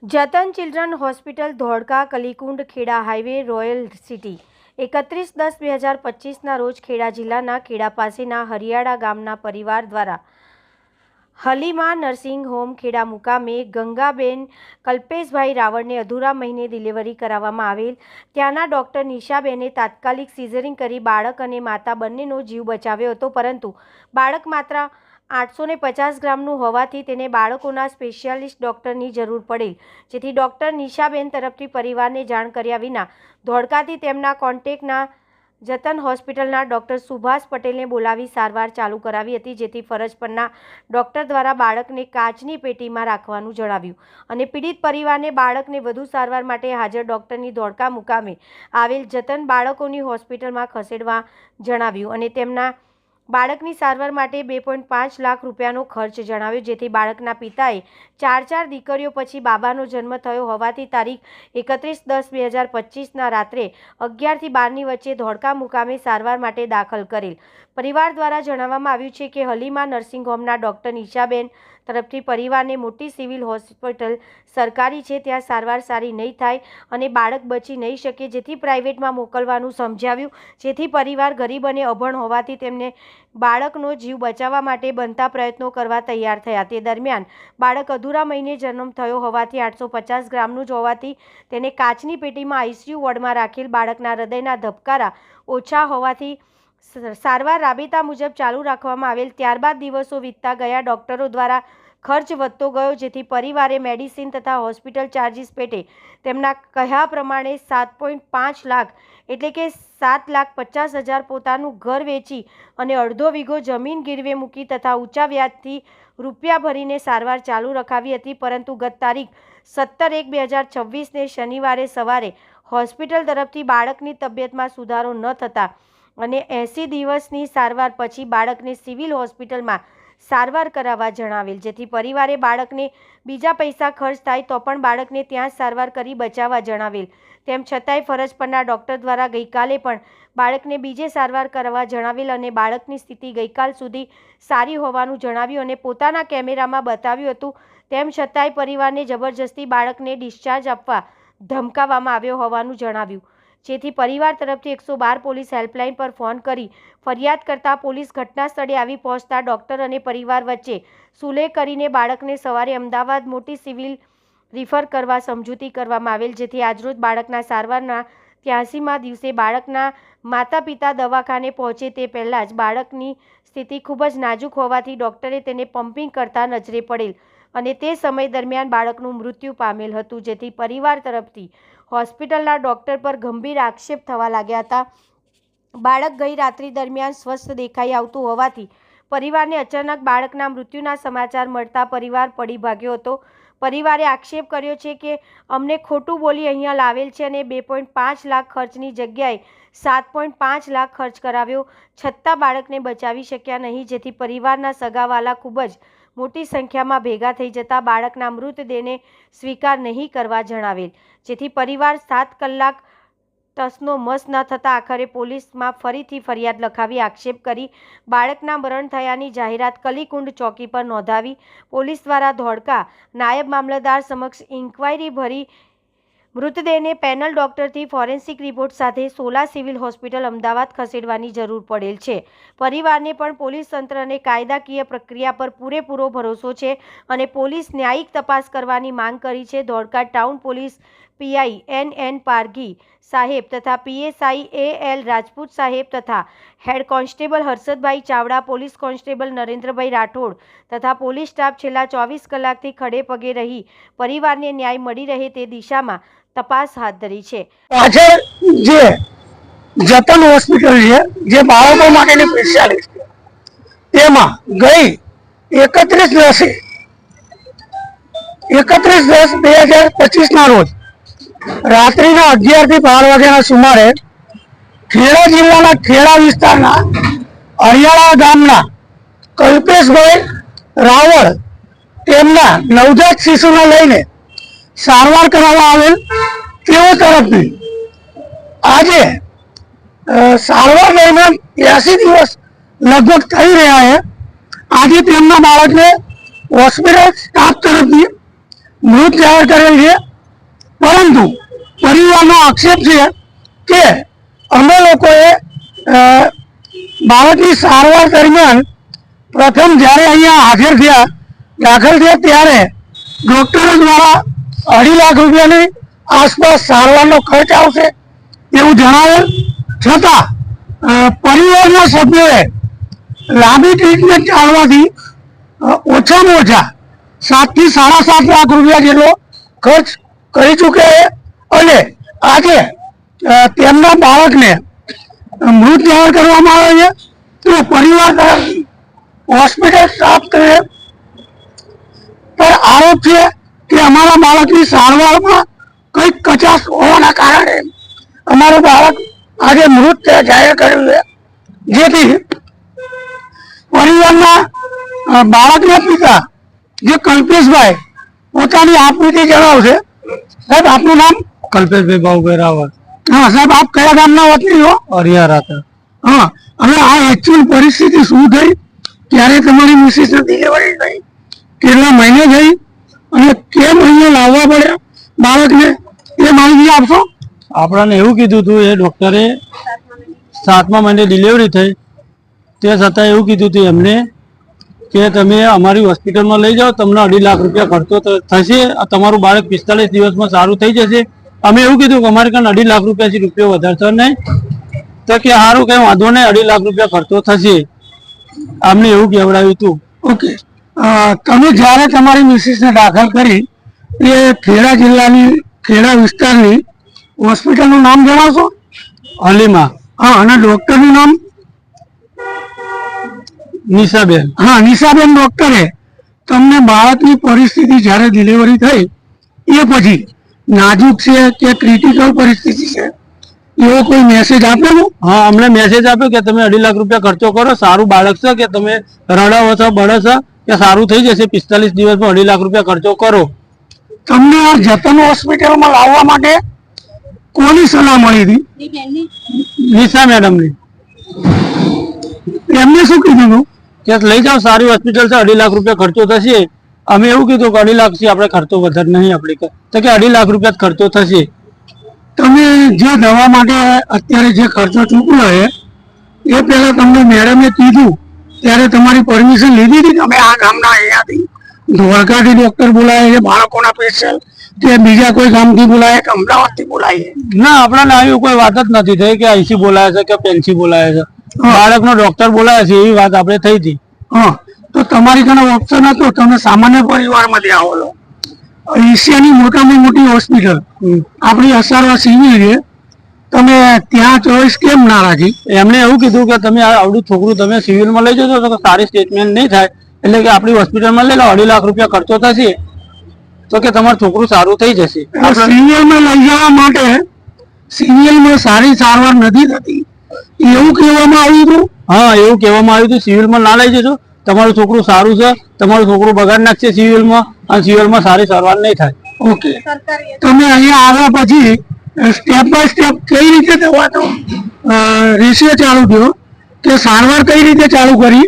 જતન children hospital Dholka Kalikund Kheda highway royal city 31/10/2025ના રોજ ખેડા જિલ્લાના ખેડા પાસેના હરિયાળા ગામના પરિવાર દ્વારા હલીમા નર્સિંગ હોમ ખેડા મુકામે ગંગાબેન કલ્પેશભાઈ રાવળને અધૂરા મહિને ડિલિવરી કરાવવામાં આવેલ. ત્યાંના ડૉક્ટર નિશાબેને તાત્કાલિક સિઝરિંગ કરી બાળક અને માતા બંનેનો જીવ બચાવ્યો હતો, પરંતુ બાળક માત્ર 850 ગ્રામનું હોવાથી તેને બાળકોના સ્પેશિયાલિસ્ટ ડૉક્ટરની જરૂર પડેલ, જેથી ડૉક્ટર નિશાબેન તરફથી પરિવારને જાણ કર્યા વિના ધોળકાથી તેમના કોન્ટેક્ટના જતન હોસ્પિટલના ડૉક્ટર સુભાષ પટેલને બોલાવી સારવાર ચાલુ કરાવી હતી, જેથી ફરજ પરના ડૉક્ટર દ્વારા બાળકને કાચની પેટીમાં રાખવાનું જણાવ્યું અને પીડિત પરિવારને બાળકને વધુ સારવાર માટે હાજર ડૉક્ટરની ધોળકા મુકામે આવેલ જતન બાળકોની હોસ્પિટલમાં ખસેડવા જણાવ્યું અને તેમના બાળકની સારવાર માટે 2.5 લાખ રૂપિયાનો ખર્ચ જણાવ્યો, જેથી બાળકના પિતાએ ચાર દીકરીઓ પછી બાબાનો જન્મ થયો હોવાથી તારીખ 31/10/2025ના રાત્રે 11 થી 12ની વચ્ચે ધોળકા મુકામે સારવાર માટે દાખલ કરેલ. પરિવાર દ્વારા જણાવવામાં આવ્યું છે કે હલીમા નર્સિંગ હોમના ડૉક્ટર નિશાબેન તરફથી પરિવારને મોટી સિવિલ હોસ્પિટલ સરકારી છે ત્યાં સારવાર સારી નહીં થાય અને બાળક બચી નહીં શકે, જેથી પ્રાઇવેટમાં મોકલવાનું સમજાવ્યું, જેથી પરિવાર ગરીબ અને અભણ હોવાથી તેમને બાળકનો જીવ બચાવવા માટે બનતા પ્રયત્નો કરવા તૈયાર થયા. તે દરમિયાન બાળક અધૂરા મહિને જન્મ થયો હોવાથી 850 ગ્રામનું જ હોવાથી તેને કાચની પેટીમાં આઈસીયુ વોર્ડમાં રાખેલ. બાળકના હૃદયના ધબકારા ઓછા હોવાથી સારવાર રાબેતા મુજબ ચાલુ રાખવામાં આવેલ. ત્યારબાદ દિવસો વીતતા ગયા, ડૉક્ટરો દ્વારા ખર્ચ વધતો ગયો, જેથી પરિવારે મેડિસિન તથા હોસ્પિટલ ચાર્જિસ પેટે તેમના કહ્યા પ્રમાણે 7.5 લાખ એટલે કે 7,50,000 પોતાનું ઘર વેચી અને અડધો વીઘો જમીન ગીરવે મૂકી તથા ઊંચા વ્યાજથી રૂપિયા ભરીને સારવાર ચાલુ રખાવી હતી, પરંતુ ગત તારીખ 17/1/2026ને શનિવારે સવારે હોસ્પિટલ તરફથી બાળકની તબિયતમાં સુધારો ન થતાં અને 80 દિવસની સારવાર પછી બાળકને સિવિલ હોસ્પિટલમાં સારવાર કરાવવા જણાવેલ, જેથી પરિવારે બાળકને બીજા પૈસા ખર્ચ થાય તો પણ બાળકને ત્યાં સારવાર કરી બચાવવા જણાવેલ. તેમ છતાંય ફરજ પરના ડૉક્ટર દ્વારા ગઈકાલે પણ બાળકને બીજે સારવાર કરવા જણાવેલ અને બાળકની સ્થિતિ ગઈકાલ સુધી સારી હોવાનું જણાવ્યું અને પોતાના કેમેરામાં બતાવ્યું હતું. તેમ છતાંય પરિવારને જબરજસ્તી બાળકને ડિસ્ચાર્જ આપવા ધમકાવવામાં આવ્યો હોવાનું જણાવ્યું, જેથી પરિવાર તરફથી 112 પોલીસ હેલ્પલાઇન પર ફોન કરી ફરિયાદ કરતા પોલીસ ઘટના સ્થળે આવી પહોંચતા ડૉક્ટર અને પરિવાર વચ્ચે સુલેહ કરીને બાળકને સવારે અમદાવાદ મોટી સિવિલ રિફર કરવા સમજૂતી કરવામાં આવેલ, જેથી આજરોજ બાળકના સારવારના 83મા દિવસે બાળકના માતા પિતા દવાખાને પહોંચે તે પહેલાં જ બાળકની સ્થિતિ ખૂબ જ નાજુક હોવાથી ડૉક્ટરે તેને પમ્પિંગ કરતા નજરે પડેલ અને તે સમય દરમિયાન બાળકનું મૃત્યુ પામેલ હતું, જેથી પરિવાર તરફથી હોસ્પિટલના ડૉક્ટર પર ગંભીર આક્ષેપ થવા લાગ્યા હતા. બાળક ગઈ રાત્રિ દરમિયાન સ્વસ્થ દેખાઈ આવતું હોવાથી પરિવારને અચાનક બાળકના મૃત્યુના સમાચાર મળતા પરિવાર પડી ભાગ્યો હતો. પરિવારે આક્ષેપ કર્યો છે કે અમને ખોટું બોલી અહીંયા લાવેલ છે અને 2.5 લાખ ખર્ચની જગ્યાએ 7.5 લાખ ખર્ચ કરાવ્યો, છતાં બાળકને બચાવી શક્યા નહીં, જેથી પરિવારના સગાવાલા ખૂબ જ મોટી સંખ્યામાં ભેગા થઈ જતા બાળકના મૃતદેહને સ્વીકાર નહીં કરવા જણાવેલ, જેથી પરિવાર 7 કલાક ટસનો મસ ન થતાં આખરે પોલીસમાં ફરીથી ફરિયાદ લખાવી આક્ષેપ કરી બાળકના મરણ થયાની જાહેરાત કલીકુંડ ચોકી પર નોંધાવી પોલીસ દ્વારા ધોળકા નાયબ મામલતદાર સમક્ષ ઇન્ક્વાયરી ભરી મૃતદેહને પેનલ ડૉક્ટરથી ફોરેન્સિક રિપોર્ટ સાથે સોલા સિવિલ હોસ્પિટલ અમદાવાદ ખસેડવાની જરૂર પડેલ છે. પરિવારને પણ પોલીસ તંત્ર અને કાયદાકીય પ્રક્રિયા પર પૂરેપૂરો ભરોસો છે અને પોલીસ ન્યાયિક તપાસ કરવાની માંગ કરી છે. Dholka town police PI NN Parghi સાહેબ તથા PSI AL રાજપૂત સાહેબ તથા head constable Harshadbhai Chavda, police constable Narendrabhai Rathod તથા પોલીસ સ્ટાફ છેલ્લા 24 કલાકથી ખડે પગે રહી પરિવારને ન્યાય મળી રહે તે દિશામાં તપાસ હાથ ધરી છે. પાછળ જે જતન હોસ્પિટલ છે જે બાળકો માટેની સ્પેશિયાલિસ્ટ છે, તેમાં ગઈ 31/10/2025ના રોજ રાત્રિના 11 થી 12 વાગ્યાના સુમારે ખેડા જિલ્લાના ખેડા વિસ્તારના હરિયાળા ગામના કલ્પેશભાઈ રાવળ તેમના નવજાત શિશુને લઈને સારવાર કરવામાં આવેલ. તેઓ તરફથી આજે સારવાર દરમિયાન 80 દિવસ લગભગ થઈ રહ્યા છે. આજે તેમના બાળકને હોસ્પિટલ સ્ટાફ તરફથી મૃત જાહેર કરેલ છે, પરંતુ પરિવારનો આક્ષેપ છે કે અમે લોકોએ બાળકની સારવાર દરમિયાન પ્રથમ જ્યારે અહીંયા હાજર થયા, દાખલ થયા, ત્યારે ડોક્ટરો દ્વારા 2.5 લાખ રૂપિયાની આસપાસ સારવારનો ખર્ચ આવશે એવું જણાવેલ છતાં પરિવારના સભ્યોએ લાંબી ટ્રીટમેન્ટ ચાલવાથી ઓછામાં ઓછા 7 થી 7.5 લાખ રૂપિયા જેટલો ખર્ચ કરી ચૂક્યા છે અને આજે તેમના બાળકને મૃત જાહેર કરવામાં આવે છે. તો પરિવાર તરફથી હોસ્પિટલ સ્ટાફ પર આરોપ છે કે અમારા બાળકની સારવારમાં કંઈક કચાશ હોવાના કારણે અમારું બાળક આજે મૃત જાહેર કર્યું છે, જેથી પરિવારના બાળકના પિતા જે કલ્પેશભાઈ પોતાની આપવીતી જણાવશે. સાહેબ, આપનું નામ? કલ્પેશભાઈ બાબુભાઈ રાવળ. હા સાહેબ, આપ કયા ગામના વતની છો? હરિયારા હતા. હા, હવે આ એકચ્યુઅલ પરિસ્થિતિ શું થઈ, ક્યારે તમારી મિસિસની ડિલિવરી થઈ, કેટલા મહિને થઈ અને કેમ અહીંયા લાવવા પડ્યા બાળકને, એ માહિતી આપશો? આપણને એવું કીધું હતું એ ડોક્ટરે 7મા મહિને ડિલિવરી થઈ, તે છતાં એવું કીધું હતું એમને કે તમે અમારી હોસ્પિટલમાં લઈ જાઓ, તમને 2.5 લાખ રૂપિયા ખર્ચો થશે, તમારું બાળક 45 દિવસમાં સારું થઈ જશે. અમે એવું કીધું કે અમારે કાંઈ 2.5 લાખ રૂપિયાથી રૂપિયો વધારશો નહીં. તો કે સારું, કંઈ વાંધો નહીં, 2.5 લાખ રૂપિયા ખર્ચો થશે. અમને એવું કહેવડાવ્યું હતું. ઓકે, તમે જ્યારે તમારી મિસિસને દાખલ કરી એ ખેડા જિલ્લાની ખેડા વિસ્તારની હોસ્પિટલનું નામ જણાવશો? હલીમાં. હા, અને ડોક્ટરનું નામ? નિશાબેન. હા, નિશાબેન ડોક્ટરે તમને બાળકની પરિસ્થિતિ જ્યારે ડિલિવરી થઈ એ પછી નાજુક છે કે ક્રિટિકલ પરિસ્થિતિ છે એવો કોઈ મેસેજ આપેલો? હા, અમને મેસેજ આપ્યો કે તમે 2.5 લાખ રૂપિયા ખર્ચો કરો, સારું બાળક છે, કે તમે રડાવો છો બળો છો કે સારું થઈ જશે, 45 દિવસમાં 2.5 લાખ રૂપિયા ખર્ચો કરો. તમને આ જતન હોસ્પિટલમાં લાવવા માટે કોની સલાહ મળી હતી? નિશા મેડમની. એમને શું કીધું હતું? કે લઈ જાઓ, સારી હોસ્પિટલ છે, 2.5 લાખ રૂપિયા ખર્ચો થશે. અમે એવું કીધું કે 2.5 લાખ થી આપણે ખર્ચો વધારે નહીં આપણી, તો કે 2.5 લાખ રૂપિયા જ ખર્ચો થશે. તમે જે દવા માટે અત્યારે જે ખર્ચો ચૂકવ્યો છે એ પહેલા તમને મેડમે કીધું ત્યારે તમારી પરમિશન લીધી હતી? તમે આ ગામના અહીંયાથી ધોળકાથી ડોક્ટર બોલાવે છે બાળકોના સ્પેશિયલ, કે બીજા કોઈ ગામથી બોલાવે કે અમદાવાદથી બોલાવે? ના, આપણાને આવી કોઈ વાત જ નથી થઈ કે આઈસી બોલાવે છે કે પેન્સી બોલાવે છે. બાળકનો ડોક્ટર બોલાવે છે એવી વાત આપણે થઈ હતી. હા, તો તમારી કને ઓપ્શન હતો, તમે સામાન્ય પરિવારમાંથી આવો છો, એશિયાની મોટામાં મોટી હોસ્પિટલ આપણી અસારવા સિવિલ છે, તમે ત્યાં ચોઈસ કેમ ના રાખી? એમણે એવું કીધું કે તમે આવડું છોકરું તમે સિવિલમાં લઈ જશો તો સારી સ્ટેટમેન્ટ નહીં થાય, એટલે કે આપણી હોસ્પિટલમાં લઈ લો, 2.5 લાખ રૂપિયા ખર્ચો થશે, તો કે તમારું છોકરું સારું થઈ જશે. સિવિલમાં લઈ જવા માટે સિવિલમાં સારી સારવાર નથી થતી એવું કહેવામાં આવ્યું હતું? હા, એવું કહેવામાં આવ્યું હતું, સિવિલમાં ના લઈ જશો, તમારું છોકરું સારું છે, તમારું છોકરું બગાડ નાખશે સિવિલમાં, અને સિવિલમાં સારી સારવાર નહીં થાય. ઓકે, તમે અહીંયા આવ્યા પછી સ્ટેપ બાય સ્ટેપ કઈ રીતે દવાનો રેશિયો ચાલુ થયો કે સારવાર કઈ રીતે ચાલુ કરી?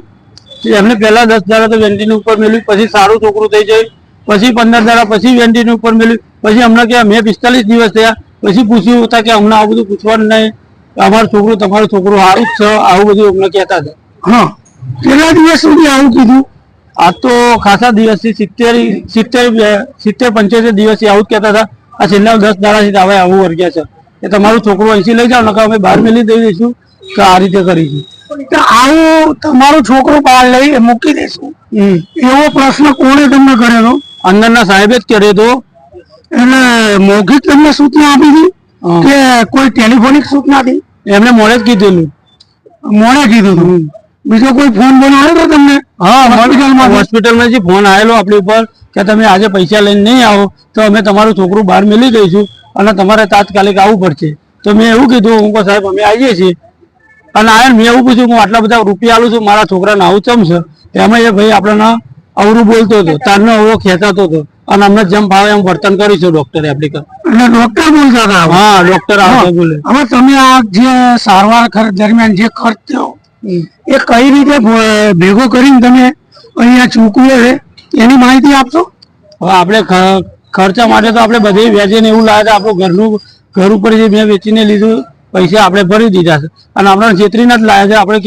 એમને પહેલા 10 દાડા તો વેન્ટીની ઉપર મેળવ્યું, પછી સારું છોકરું થઈ જાય, પછી 15 દાડા પછી વેન્ટીની ઉપર મેળવ્યું, પછી અમને કે મેં 45 દિવસ થયા, પછી પૂછ્યું હતા કે અમને આવું બધું પૂછવાનું નહીં, અમારું છોકરું તમારું છોકરું સારું જ છે, આવું બધું અમને કહેતા હતા. હા, કેટલા દિવસ સુધી આવું કીધું? આ તો ખાસા દિવસથી 70-75 દિવસથી આવું જ કહેતા હતા. આ છેલ્લા 10 દાડાથી હવે આવું વર્ગ્યા છે કે તમારું છોકરું અહીંથી લઈ જાઓ, નકા અમે બહાર મેલી દઈ દઈશું કે આ રીતે કરીશું. આવું તમારું છોકરું બહાર લઈ મૂકી દઈશું એવો પ્રશ્ન કોણે તમને કરેલો? અંદરના સાહેબે જ કર્યો હતો. એટલે મૌખિક તમને સૂચના આપી હતી કે કોઈ ટેલિફોનિક સૂચના હતી? એમને મોડે જ કીધેલું. મોડે કીધું હતું? બીજો કોઈ ફોન આવ્યો હતો તમને? હા, હોસ્પિટલમાંથી ફોન આવેલો આપણી ઉપર કે તમે આજે પૈસા લઈને નહીં આવો તો અમે તમારું છોકરું બહાર મેલી દઈશું અને તમારે તાત્કાલિક આવવું પડશે. તો મેં એવું કીધું, હું કહું સાહેબ અમે આવીએ છીએ. અને આયા મેં એવું પૂછ્યું, હું આટલા બધા રૂપિયા આલું છું, મારા છોકરાને આવું ચમ છે? એમાં એ ભાઈ આપણને અવરું બોલતો હતો, તારનો અવરો ખેંચાતો હતો, અને અમને જેમ ભાવે એમ વર્તન કરીશું ડોક્ટરે આપણી. એટલે ડોક્ટર બોલતા હતા? હા, ડોક્ટર આવતા બોલે. હવે તમે આ જે સારવાર દરમિયાન જે ખર્ચ થયો એ કઈ રીતે ભેગો કરીને તમે અહીંયા ચૂકવ્યો છે એની માહિતી આપશો? હવે આપણે ખર્ચા માટે તો આપણે બધે વ્યાજે ને એવું લાવ્યા હતા. આપણું ઘર ઉપર જે મેં વેચીને લીધું પૈસા આપણે ભરી દીધા છે અને આપણે છેતરીને જ લાવ્યા છે. આપણે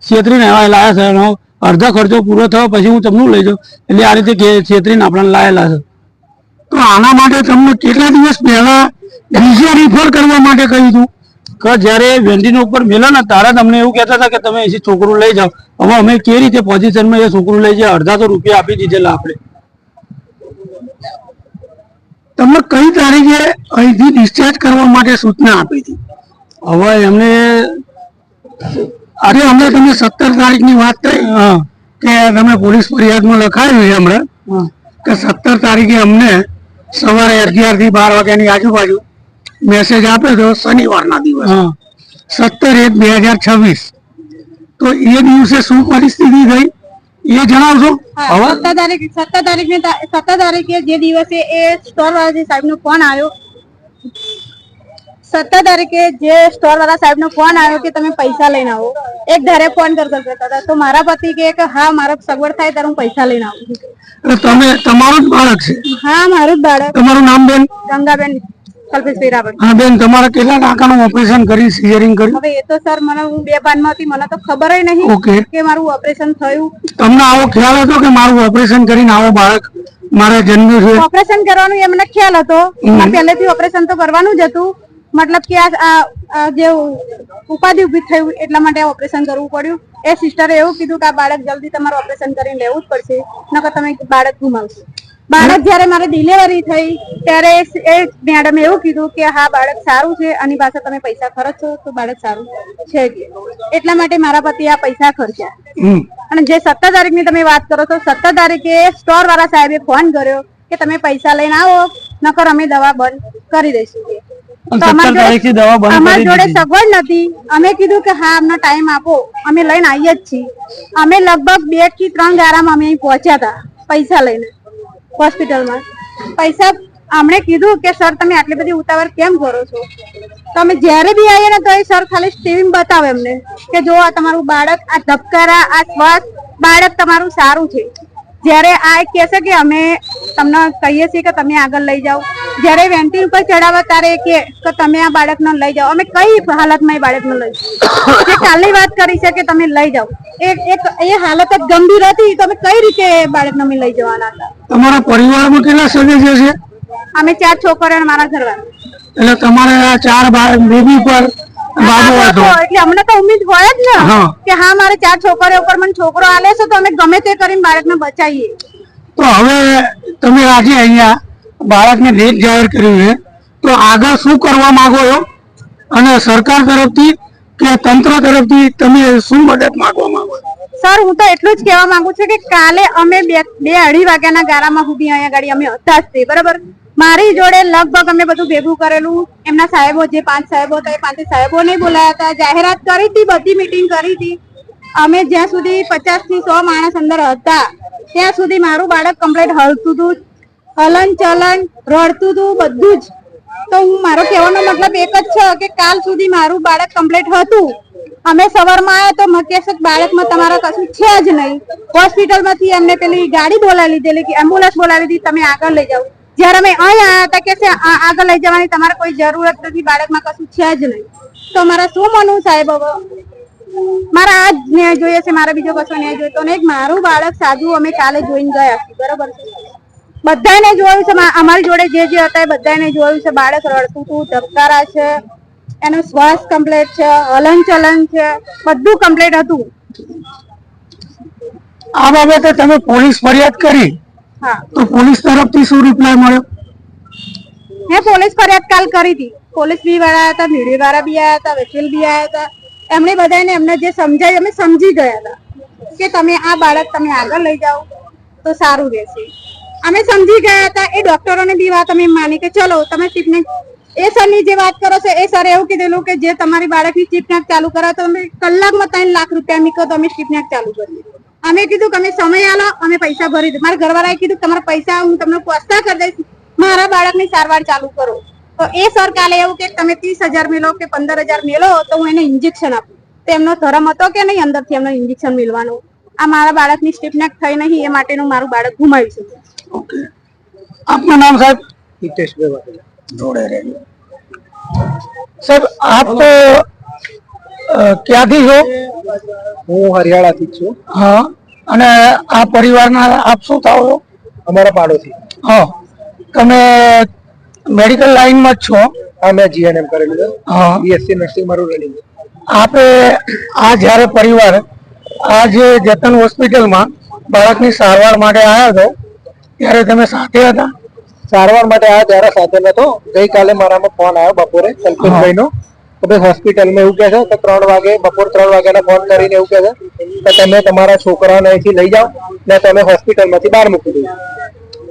છેતરીને એવા લાવ્યા છે એનો અડધો ખર્ચો પૂરો થયો પછી હું તમને લઈ જાઉં એટલે આ રીતે છેતરીને આપણે લાયેલા છે. તો આના માટે તમને કેટલા દિવસ પહેલા બીજે રિફર કરવા માટે કહ્યું હતું? કે જયારે વેન્ડિંગ ઉપર મેલા ને તારા તમને એવું કહેતા હતા કે તમે અહીંથી છોકરું લઈ જાઓ. હવે અમે કેવી રીતે પોઝિશનમાં એ છોકરું લઈ જાય? અડધા તો રૂપિયા આપી દીધેલા આપણે. તમને કઈ તારીખે અહીંથી ડિસ્ચાર્જ કરવા માટે સૂચના આપી હતી? હવે એમને અરે અમે તમે 17 તારીખની વાત થઈ કે તમે પોલીસ ફરિયાદમાં લખાયું છે હમણાં કે 17 તારીખે અમને સવારે 11 થી 12 વાગ્યાની આજુબાજુ મેસેજ આપ્યો હતો શનિવારના દિવસે 17/1/2026. તો એ દિવસે શું પરિસ્થિતિ થઈ એ જણાવશો? 17 તારીખે જે દિવસે એ સ્ટોર વાળા સાહેબનો ફોન આવ્યો 17 તારીખે જે સ્ટોર વાળા સાહેબનો ફોન આવ્યો કે તમે પૈસા લઈને આવો. એક ધારે ફોન કરતા હતા તો મારા પતિ કે હા મારો સગવડ થાય ત્યારે હું પૈસા લઈને આવું. એટલે તમે તમારું જ બાળક છે? હા મારું જ બાળક. તમારું નામ બેન? ગંગાબેન કલ્પેશભાઈ રાવળ. હા બેન, તમારા કેટલા ટાંકાનું ઓપરેશન કરી સિઝેરિંગ કર્યું? હવે એ તો સર મને હું બેભાનમાં હતી, મને તો ખબર જ નહીં ઓકે. કે મારું ઓપરેશન થયું. તમને આવો ખ્યાલ હતો કે મારું ઓપરેશન કરીને આવો બાળક મારે જન્મ્યું છે? ઓપરેશન કરવાનું એમને ખ્યાલ હતો, પહેલેથી ઓપરેશન તો કરવાનું જ હતું. મતલબ કે આ જે ઉપાધિ ઉભી થયું એટલા માટે ઓપરેશન કરવું પડ્યું. એ સિસ્ટરે એવું કીધું કે આ બાળક જલ્દી તમારે ઓપરેશન કરીને લેવું જ પડશે, નકર તમે બાળક ગુમાવશો. બાળક જયારે મારે ડિલિવરી થઈ ત્યારે એ મેડમે એવું કીધું કે હા બાળક સારું છે, આની પાસે તમે પૈસા ખર્ચો તો બાળક સારું છે. એટલા માટે મારા પતિ આ પૈસા ખર્ચ્યા. અને જે 17 તારીખની તમે વાત કરો તો 17 તારીખે સ્ટોર વાળા સાહેબે ફોન કર્યો કે તમે પૈસા લઈને આવો નકર અમે દવા બંધ કરી દઈશું. અમારી જોડે સગવડ નથી. અમે કીધું કે હા અમને ટાઈમ આપો, અમે લઈને આવીએ જ છીએ. અમે લગભગ 2 થી 3 ગારામાં અમે અહીં પહોંચ્યા હતા પૈસા લઈને હોસ્પિટલમાં. પૈસા અમને કીધું કે સર તમે આટલી બધી ઉતાવળ કેમ કરો છો? તમે જયારે બી આવીએ ને તો એ સર ખાલી સ્ટીમ બતાવે એમને કે જો આ તમારું બાળક, આ ધબકારા, આ શ્વાસ, બાળક તમારું સારું છે. જયારે આ કહેશે કે અમે તમને કહીએ છીએ કે તમે આગળ લઈ જાઓ, જયારે વેન્ટિન ઉપર ચડાવે ત્યારે કે તમે આ બાળકને લઈ જાઓ. અમે કઈ હાલતમાં એ બાળકને લઈ જાઓ? જે કાલની વાત કરી છે કે તમે લઈ જાઓ, એ હાલત જ ગંભીર હતી તો અમે કઈ રીતે બાળકને અમે લઈ જવાના હતા? તમારા પરિવારમાં કેટલા સદસ્ય છે? અમે 4 છોકરો અને મારા ઘરવાળા. એટલે તમારે આ 4 બેબી પર બાબો હતો એટલે અમને તો ઉમ્મીદ હોય જ ને કે હા મારે 4 છોકરીઓ ઉપર મને છોકરો આલે છે તો અમે ગમે તે કરીને બાળકને બચાવીએ. તો હવે તમે આજે અહીંયા બાળકને ડેથ જાહેર કર્યું છે તો આગળ શું કરવા માંગો છો? અને સરકાર તરફથી કે તંત્ર તરફથી તમે શું મદદ માંગવા માંગો છો? સર હું તો એટલું જ કહેવા માંગુ છું કે કાલે અમે 2-2:30 વાગ્યાના ગાળામાં સુધી અહીંયા ગાડી અમે હતા જ, બરાબર. મારી જોડે લગભગ અમે બધું ભેગું કરેલું. એમના સાહેબો જે 5 સાહેબો હતા એ 5 સાહેબોને બોલાયા હતા, જાહેરાત કરી હતી, બધી મીટિંગ કરી હતી. અમે જ્યાં સુધી 50 થી 100 માણસ અંદર હતા ત્યાં સુધી મારું બાળક કમ્પ્લીટ હલતું હતું, હલન ચલન, રડતું હતું, બધું જ. તો હું મારો કહેવાનો મતલબ એક જ છે કે કાલ સુધી મારું બાળક કમ્પ્લીટ હતું. અમે સવારમાં આવ્યા તો મને કહેશે કે બાળકમાં તમારા કશું છે જ નહીં. હોસ્પિટલમાંથી એમને પેલી ગાડી બોલાવી લીધેલી કે એમ્બ્યુલન્સ બોલાવી દીધી, તમે આગળ લઈ જાઓ. જયારે અમે અહીં આવ્યા હતા કે આગળ લઈ જવાની તમારે કોઈ જરૂરત નથી, બાળકમાં કશું છે જ નહીં. તો મારા શું માનવું સાહેબ? હવે મારા આ જ ન્યાય જોઈએ છે, મારે બીજો કશો ન્યાય જોઈતો નહીં. મારું બાળક સાદું અમે કાલે જોઈને ગયા છીએ, બરોબર છે. બધાને જોયું છે, અમારી જોડે જે હતા એ બધાને જોયું છે. બાળક રડતું હતું, ધબકારા છે, એનો શ્વાસ કમ્પ્લીટ છે, હલન ચલન છે, બધું કમ્પ્લીટ હતું. આ બાબતે તમે પોલીસ ફરિયાદ કરી? હા. તો પોલીસ તરફથી શું રિપ્લાય મળ્યો? મેં પોલીસ ફરિયાદ કાલ કરી હતી. પોલીસ બી વાળા હતા, મીડિયા વાળા બી આવ્યા હતા, વકીલ બી આવ્યા હતા. એમણે બધાને એમને જે સમજાય અમે સમજી ગયા હતા કે તમે આ બાળક તમે આગળ લઈ જાઓ તો સારું રહેશે. અમે સમજી ગયા હતા. એ ડોક્ટરોને બી વાત અમે માની કે ચલો તમે ટ્રીટમેન્ટ, એ સરની જે વાત કરો છો એ સર એવું કીધેલું કે જે તમારી બાળકની ટ્રીટમેન્ટ ચાલુ કરો તો તમે કલાકમાં 3 લાખ રૂપિયા મીકો તો અમે ટ્રીટમેન્ટ ચાલુ કરીએ. અમે કીધું કે અમે સમય આલો, અમે પૈસા ભરી દે. મારા ઘરવાળાએ કીધું તમારા પૈસા હું તમને પહોંચતા કરી દઈશ, મારા બાળકની સારવાર ચાલુ કરો. તો એ સર કાલે એવું કે તમે 30,000 મેલો કે 15,000 મેલો તો હું એને ઇન્જેક્શન આપું. તો એમનો ધર્મ હતો કે નહીં અંદરથી એમને ઇન્જેક્શન મેળવાનું? આ મારા બાળકની ટ્રીટમેન્ટ થઈ નહીં એ માટેનું મારું બાળક ગુમાવ્યું છે. ઓકે, આપનું નામ સાહેબ? હિતેશભાઈ વાઘેલા જોડે રહેજો સાહેબ આપ ક્યાંથી છો? હું હરિયાણાથી જ છું. હા, અને આ પરિવારના આપ શું થાવ છો? અમારા પાડોશી. હા, તમે મેડિકલ લાઈનમાં જ છો? હા, મેં જીએનએમ કરેલું છે. હા, બીએસસી નર્સિંગ મારું રનિંગ. આપે આ જ્યારે પરિવાર આ જે જતન હોસ્પિટલમાં બાળકની સારવાર માટે આવ્યા હતો ત્યારે તમે સાથે હતા? સારવાર માટે આવ્યા ત્યારે સાથે નતો. ગઈકાલે મારામાં ફોન આવ્યો બપોરે કલ્પેશભાઈનો કે ભાઈ હોસ્પિટલમાં એવું કહે છે કે 3 વાગે બપોર 3 વાગ્યાનો ફોન કરીને એવું કહે છે કે તમે તમારા છોકરાઓને અહીંથી લઈ જાઓ ને તમે હોસ્પિટલમાંથી બહાર મૂકી દો.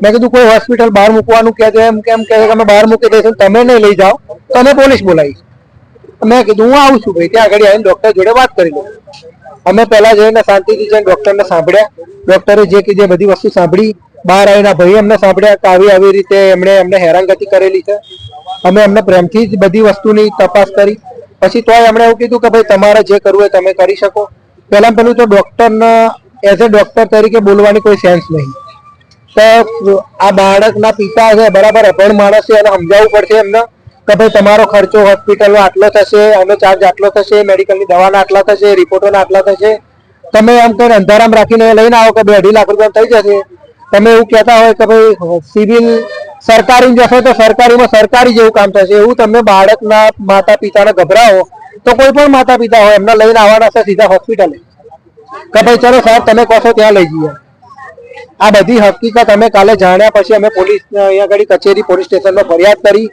મેં કીધું કોઈ હોસ્પિટલ બહાર મૂકવાનું કહે છે એમ કેમ કહે છે કે અમે બહાર મૂકી દઈશું, તમે નહીં લઈ જાઓ તો અમે પોલીસ બોલાવીશ. મેં કીધું હું આવું છું ભાઈ, ત્યાં આગળ આવીને ડોક્ટર જોડે વાત કરી લો. અમે પહેલા જઈને શાંતિથી જઈને ડોક્ટરને સાંભળ્યા. ડોક્ટરે જે કીધી બધી વસ્તુ સાંભળી. બહાર આવીને ભાઈ અમને સાંભળ્યા કે આવી રીતે એમણે અમને હેરાનગતિ કરેલી છે. અમે એમને પ્રેમથી જ બધી વસ્તુની તપાસ કરી. પછી તોય એમણે એવું કીધું કે ભાઈ તમારે જે કરવું હોય તમે કરી શકો. પહેલા પેલું તો ડોક્ટરને એઝ એ ડોક્ટર તરીકે બોલવાની કોઈ સેન્સ નહીં. તો આ બાળકના પિતા છે બરાબર, અભણ માણસ છે, એને સમજાવવું પડશે એમને કે ભાઈ તમારો ખર્ચો હોસ્પિટલનો આટલો થશે, આનો ચાર્જ આટલો થશે, મેડિકલની દવાના આટલા થશે, રિપોર્ટોના આટલા થશે. તમે એમ કહીને અંધારામ રાખીને લઈને આવો કે 2.5 લાખ રૂપિયા થઈ જશે. તમે એવું કહેતા હોય કે ભાઈ સિવિલ સરકારી જશો તો સરકારીમાં સરકારી જેવું કામ થશે, એવું તમે બાળકના માતા પિતાને ગભરાવો તો કોઈ પણ માતા પિતા હોય એમને લઈને આવવાના છે સીધા હોસ્પિટલે કે ભાઈ ચલો સાહેબ તમે કહો છો ત્યાં લઈ જઈએ. આ બધી હકીકત અમે કાલે જાણ્યા પછી અમે પોલીસ અહીંયા આગળ કચેરી પોલીસ સ્ટેશનમાં ફરિયાદ કરી.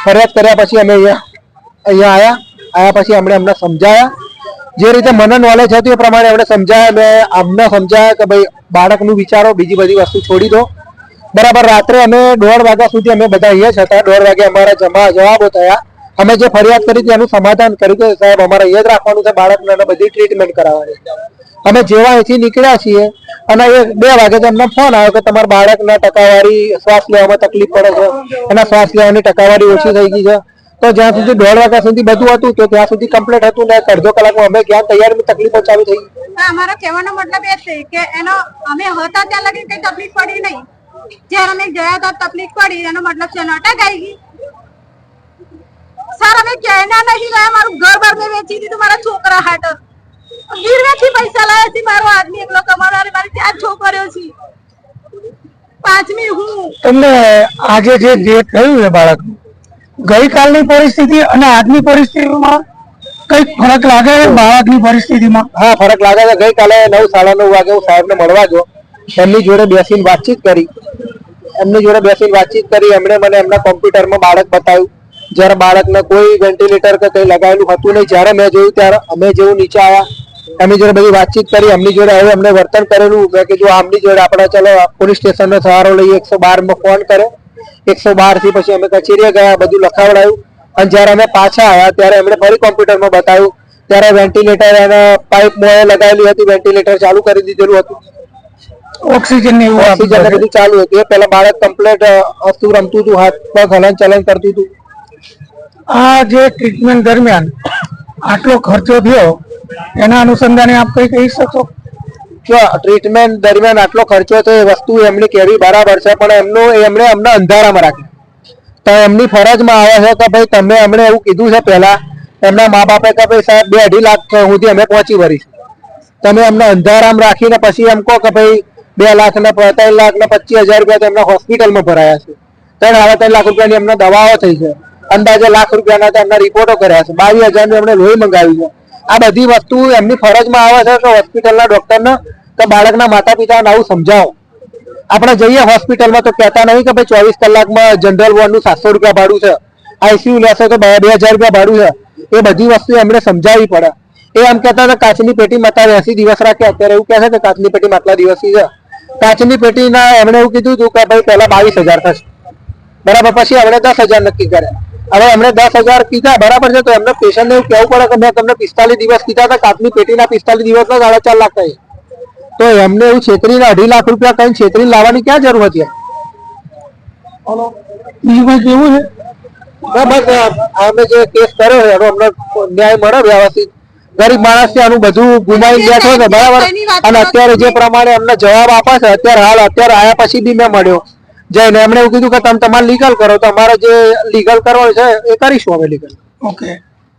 ફરિયાદ કર્યા પછી અમે અહીંયા આવ્યા પછી અમને સમજાયા. જે રીતે મને નોલેજ હતું એ પ્રમાણે એમણે સમજાયા. મેં અમને સમજાયા કે ભાઈ બાળકનું વિચારો, બીજી બધી વસ્તુ છોડી દો. બરાબર, રાત્રે અમે 1:30 વાગ્યા સુધી અમે બધા અહીંયા જ હતા. 1:30 વાગે અમારા જવાબો થયા. અમે જે ફરિયાદ કરી હતી એનું સમાધાન કર્યું કે સાહેબ અમારે અહીંયા જ રાખવાનું છે બાળકને અને બધી ટ્રીટમેન્ટ કરાવવાની. અમે જેવા અહીંથી નીકળ્યા છીએ અને 2 વાગે તો એમને ફોન આવ્યો કે તમારા બાળકના ટકાવારી શ્વાસ લેવામાં તકલીફ પડે છે, એના શ્વાસ લેવાની ટકાવારી ઓછી થઈ ગઈ છે. તો જ્યાં સુધી 1:30 વાગ્યા સુધી બધું હતું તો ત્યાં સુધી કમ્પ્લીટ હતું ને અડધો કલાકમાં અમે જ્યાં તૈયારીની તકલીફો ચાલુ થઈ. અમારો કહેવાનો મતલબ એ છે કે એનો અમે હતા ત્યાં લગી કઈ તકલીફ પડી નહીં, જ્યારે અમે ગયા તો તકલીફ પડી. એનો મતલબ છે અટક આવી ગઈ. સર અમે કહેના નહીં ગયા, મારું ઘર બાર મેં વેચી દીધું મારા છોકરા હાટ. ગીરવેથી પૈસા લાવ્યા છે. મારો આદમી એકલો કમાનાર, મારી 4 છોકરીઓ છે, 5મી હું. તમને આજે જે થયું છે બાળકનું, ગઈકાલની પરિસ્થિતિ અને આજની પરિસ્થિતિમાં કઈક ફરક લાગે છે બાળકની પરિસ્થિતિમાં? હા, ફરક લાગે છે. ગઈકાલે 9:30 વાગે હું સાહેબને મળવા ગયો. એમની જોડે બેસીને વાતચીત કરી. એમણે મને એમના કોમ્પ્યુટરમાં બાળક બતાવ્યું. જ્યારે બાળકને કોઈ વેન્ટિલેટર કે કંઈ લગાવેલું હતું નહીં. જ્યારે મેં જોયું ત્યારે અમે જેવું નીચે આવ્યા એમની જોડે બધી વાતચીત કરી. એમની જોડે હવે અમને વર્તન કરેલું. મેં કીધું આમની જોડે આપણે ચલો પોલીસ સ્ટેશનનો સહારો લઈએ. 112માં ફોન કર્યો. 112 થી પછી અમે કચેરીએ ગયા, બધું લખાવડાયું. અને જ્યારે અમે પાછા આવ્યા ત્યારે એમણે ફરી કોમ્પ્યુટરમાં બતાવ્યું. ત્યારે વેન્ટિલેટર અને પાઇપ મોએ લગાવેલી હતી, વેન્ટિલેટર ચાલુ કરી દીધેલું હતું. ઓક્સિજન બધું ચાલુ હતું. એ પહેલા બાળક કમ્પ્લીટ હસતું રમતું હતું, હાથ પગ હલન ચલન કરતું હતું. આ જે ટ્રીટમેન્ટ દરમિયાન આટલો ખર્ચો થયો એના અનુસંધાને આપ કઈ કહી શકશો? જો ટ્રીટમેન્ટ દરમિયાન આટલો ખર્ચો તો એ વસ્તુ એમની કહેવી બરાબર છે, પણ એમણે અમને અંધારામાં રાખ્યા. તો એમની ફરજમાં આવે છે કે ભાઈ તમે અમને એવું કીધું છે પહેલા એમના મા બાપે કે ભાઈ સાહેબ 2.5 લાખ સુધી અમે પહોંચી વળીશું. તમે અમને અંધારામ રાખીને પછી એમ કહો કે ભાઈ 2 લાખ ને 3 લાખ ને 25,000 રૂપિયા તો એમના હોસ્પિટલમાં ભરાયા છે. 3 લાખ રૂપિયાની એમને દવાઓ થઈ છે. અંદાજે લાખ રૂપિયાના તો એમના રિપોર્ટો કર્યા છે. 22,000 એમણે લોહી મંગાવ્યું છે. આ બધી વસ્તુ એમની ફરજમાં આવે છે કે હોસ્પિટલના ડોક્ટરને કે બાળકના માતા પિતાને આવું સમજાવો. આપણે જઈએ હોસ્પિટલમાં તો કહેતા નહીં કે ભાઈ 24 કલાકમાં જનરલ વોર્ડનું 700 રૂપિયા ભાડું છે, આઈસીયુ લેશે તો 2,000 રૂપિયા ભાડું છે. એ બધી વસ્તુ એમને સમજાવવી પડે. એ એમ કહેતા હતા કાચની પેટીમાં અત્યારે 80 દિવસ રાખ્યા, અત્યારે એવું કહે છે કે કાચની પેટીમાં આટલા દિવસથી છે. કાચની પેટીના એમણે એવું કીધું હતું કે ભાઈ પહેલા 22,000 થશે, બરાબર, પછી એમણે 10,000 નક્કી કર્યા. હવે એમણે 10,000 કીધા બરાબર છે, તો એમને પેશન્ટને એવું કહેવું પડે કે મેં તમને 45 દિવસ કીધા હતા, કાચની પેટીના 45 દિવસના 4.5 લાખ થાય. તો એમને એવું છેતરીને 2.5 લાખ રૂપિયા કઈ છેતરીને લાવવાની ક્યાં જરૂર હતી? બીજું કઈ કેવું છે? બસ અમે જે કેસ કર્યો છે એનો અમને ન્યાય મળે વ્યવસ્થિત. ગરીબ માણસ છે, આનું બધું ગુમાવી બેઠો છે બરાબર. અને અત્યારે જે પ્રમાણે અમને જવાબ આપે છે અત્યારે હાલ અત્યારે આયા પછી બી મેં મળ્યો, જઈને એમણે એવું કીધું કે તમે તમારે લીગલ કરો, તો અમારે જે લીગલ કરવાનું છે એ કરીશું અમે લીગલ. ઓકે,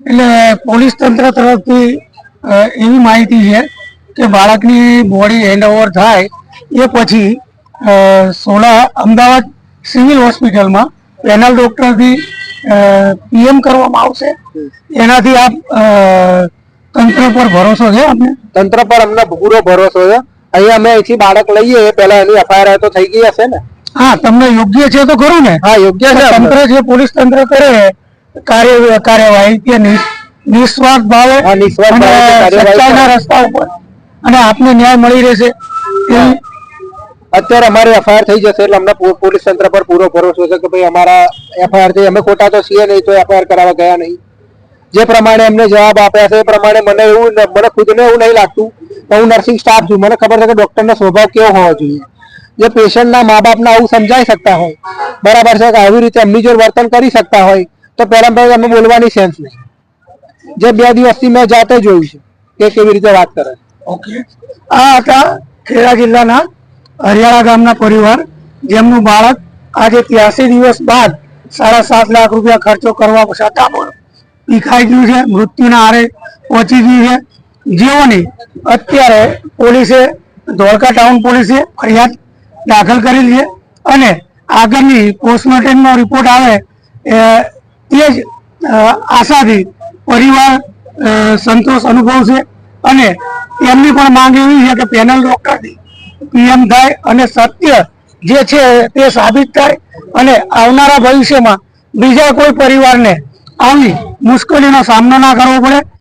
એટલે પોલીસ તંત્ર તરફથી એવી માહિતી છે કે બાળકની બોડી હેન્ડઓવર થાય એ પછી સોલા અમદાવાદ સિવિલ હોસ્પિટલમાં પેનલ ડોક્ટરથી પીએમ કરવામાં આવશે. એનાથી આપ તંત્ર પર ભરોસો છે આપને? તંત્ર પર અમને પૂરો ભરોસો છે. અહીંયા અમે અહીંથી બાળક લઈએ પહેલા એની એફઆઈઆર તો થઈ ગઈ હશે ને? હા, તમને યોગ્ય છે તો ખરું ને? હા, યોગ્ય છે. તંત્ર જે પોલીસ તંત્ર કરે કાર્યવાહી કે નિસ્વાર્થ ભાવે અને સચ્ચાઈના રસ્તા ઉપર અને આપને ન્યાય મળી રહેશે. અત્યારે અમારી એફઆઈઆર થઈ જશે એટલે અમને પોલીસ તંત્ર પર પૂરો ભરોસો છે કે ભાઈ અમારા એફઆઈઆર થઈ, અમે ખોટા તો છીએ નહીં, તો એફઆઈઆર કરાવવા ગયા નહીં. જે પ્રમાણે એમને જવાબ આપ્યા છે એ પ્રમાણે મને ખુદને એવું નહીં લાગતું. હું નર્સિંગ સ્ટાફ છું, મને ખબર છે કે ડોક્ટરનો સ્વભાવ કેવો હોવો જોઈએ. જે પેશન્ટના મા બાપને આવું સમજાવી શકતા હોય, બરાબર છે, કે આવી રીતે એમની જોડે વર્તન કરી શકતા હોય, તો પહેલા અમે બોલવાની સેન્સ નહીં. જે 2 દિવસથી મેં જાતે જોયું છે કે કેવી રીતે વાત કરે. ઓકે, આ હતા ખેડા જિલ્લાના હરિયાળા ગામના પરિવાર જેમનું બાળક આજે 83 દિવસ બાદ 7.5 લાખ રૂપિયા ખર્ચો કરવા છતાં પણ પીખાઈ ગયું છે, મૃત્યુના આરે પહોંચી ગયું છે. જેઓની અત્યારે પોલીસે, ધોળકા ટાઉન પોલીસે ફરિયાદ દાખલ કરેલી છે અને આગળની પોસ્ટમોર્ટમનો રિપોર્ટ આવે તે જ આશાથી પરિવાર સંતોષ અનુભવશે અને એમની પણ માંગ એવી છે કે પેનલ ડોક્ટરથી પીએમ થાય અને સત્ય જે છે તે સાબિત થાય અને આવનારા ભવિષ્યમાં બીજા કોઈ પરિવારને આવી મુશ્કેલીનો સામનો ના કરવો પડે.